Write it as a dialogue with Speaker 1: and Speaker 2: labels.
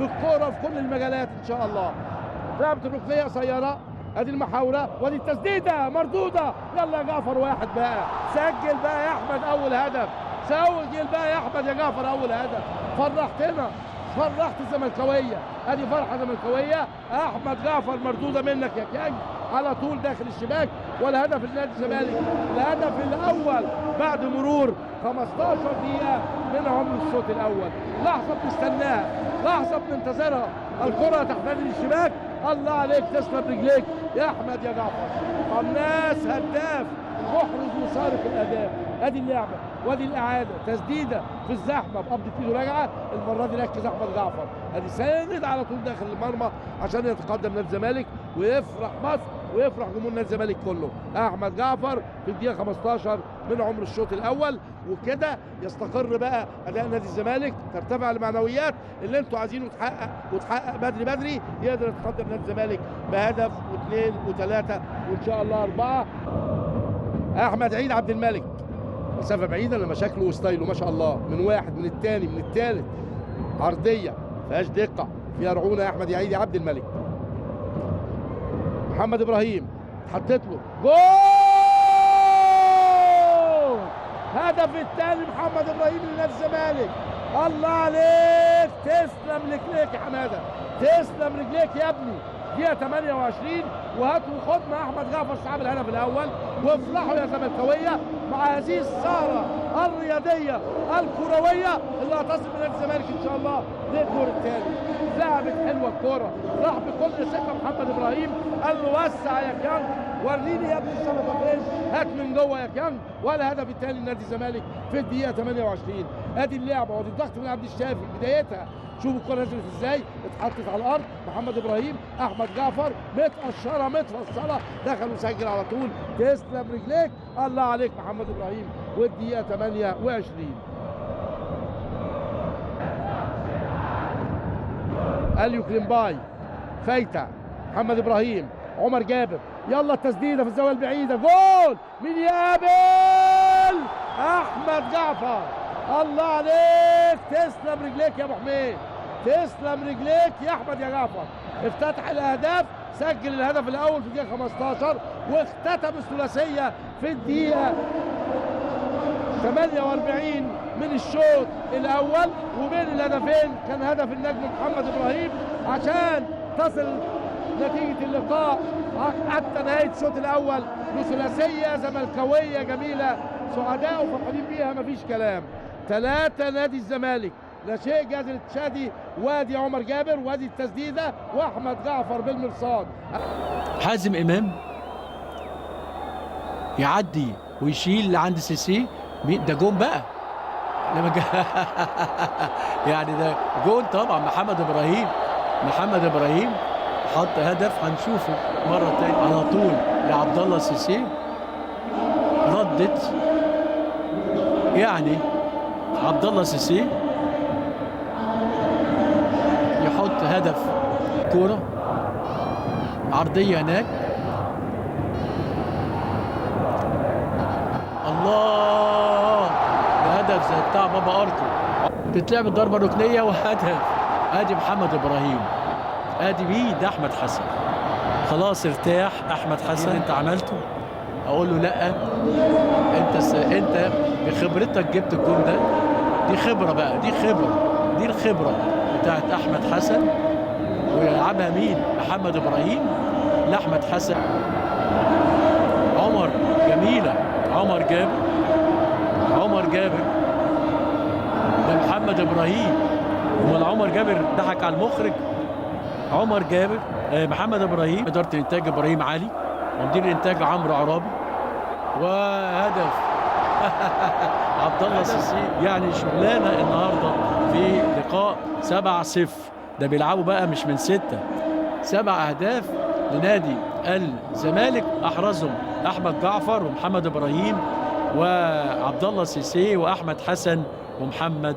Speaker 1: في الكوره في كل المجالات ان شاء الله. لعبه الركنيه قصيره، ادي المحاوله وادي التسديده مردوده. يلا يا جعفر واحد بقى، سجل بقى يا احمد اول هدف، سجل بقى يا احمد يا جعفر اول هدف. فرحتنا، فرحت الزملكاويه، ادي فرحه زملكاويه. احمد جعفر مردوده منك يا كيانج على طول داخل الشباك، والهدف لنادي الزمالك، الهدف الاول بعد مرور 15 دقيقه من عمر الشوط الاول. لحظه بنستناها، لحظه بننتظرها، الكره تحت نادي الشباك. الله عليك، تسلم رجليك يا احمد يا جعفر. قناص هداف محرز وسارق الاهداف. ادي اللعبه وادي الاعاده، تسديده في الزحمه بقبضه ايده راجعه، المره دي ركز احمد جعفر، ادي ساند على طول داخل المرمى عشان يتقدم نادي الزمالك ويفرح مصر ويفرح جمهور نادي الزمالك كله. احمد جعفر في الدقيقه 15 من عمر الشوط الاول، وكده يستقر بقى اداء نادي الزمالك، ترتفع المعنويات اللي انتوا عايزينه تحقق وتحقق بدري بدري، يقدر يتقدم نادي الزمالك بهدف واثنين وثلاثه وان شاء الله اربعه. احمد عيد عبد الملك، مسافه بعيده لما شكله وستايله ما شاء الله، من واحد من الثاني من الثالث، عرضيه فيهاش دقه، فيها رعونه. يا احمد يا عيد يا عبد الملك، محمد ابراهيم اتحطت له جول، هدف الثاني محمد ابراهيم لنادي الزمالك. الله عليك، تسلم رجليك يا حماده، تسلم رجليك يا ابني. دقيقة 28 وهات وخد مع احمد جعفر صاحب الهدف الاول، وافرحوا يا زملكاويه مع هذه السهره الرياضيه الكرويه اللي هتصل بنادي الزمالك ان شاء الله للدور الثاني. لعبت حلوه الكوره، راح بكل ثقه محمد ابراهيم، قال له وسع يا كيانج، وريني يا ابني الشبكه فين، هات من جوه يا كيانج. ولا هدف الثاني لنادي الزمالك في الدقيقه 28. ادي اللعبه وادي الضغط من عبد الشافي بدايتها. شوفوا الكره نزلت ازاي، اتحطت على الارض، محمد ابراهيم، احمد جعفر، متقشره متفصله، دخل وسجل على طول. تسلم رجليك، الله عليك محمد ابراهيم. والدقيقه 28 اليو كليمباي، فايته محمد ابراهيم، عمر جابر، يلا التسديده في الزاويه البعيده، جول مين يقابل؟ احمد جعفر. الله عليك، تسلم رجليك يا ابو حميد، تسلم رجليك يا احمد يا جعفر. افتتح الاهداف، سجل الهدف الاول في الدقيقه 15 واختتم الثلاثيه في الدقيقه 48 من الشوط الاول. وبين الهدفين كان هدف النجم محمد ابراهيم عشان تصل نتيجه اللقاء حتى نهايه الشوط الاول لثلاثيه زملكاويه جميله، سعداء وفرحانين بيها مفيش كلام. 3 نادي الزمالك لا شيء، جاز التشادي وادي عمر جابر وادي التسديده واحمد جعفر بالمرصاد.
Speaker 2: حازم امام يعدي ويشيل لعند سيسي، ده جون بقى لما يعني ده جون طبعا. محمد ابراهيم حط هدف، هنشوفه مره تاني على طول لعبد الله سيسي، ردت يعني عبد الله سيسي يحط هدف، كوره عرضيه هناك، الله، ده هدف زي بتاع بابا ارتو. تتلعب الضربه الركنيه وهدف. ادي محمد ابراهيم، ادي بيد احمد حسن. خلاص ارتاح احمد حسن، انت عملته. اقول له لا، انت بخبرتك جبت الجون ده، دي خبره بقى، دي الخبره بتاعت احمد حسن. ويلعبها مين؟ محمد ابراهيم لاحمد حسن. عمر جميله، عمر جابر لمحمد ابراهيم. امال عمر جابر ضحك على المخرج. عمر جابر، محمد ابراهيم، اداره الانتاج ابراهيم علي، ومدير الانتاج عمرو عرابي، وهدف عبد الله سيسي. يعني شغلانه النهارده في لقاء 7-0، ده بيلعبوا بقى مش من 6، 7 اهداف لنادي الزمالك، احرزهم احمد جعفر ومحمد ابراهيم وعبد الله سيسي واحمد حسن ومحمد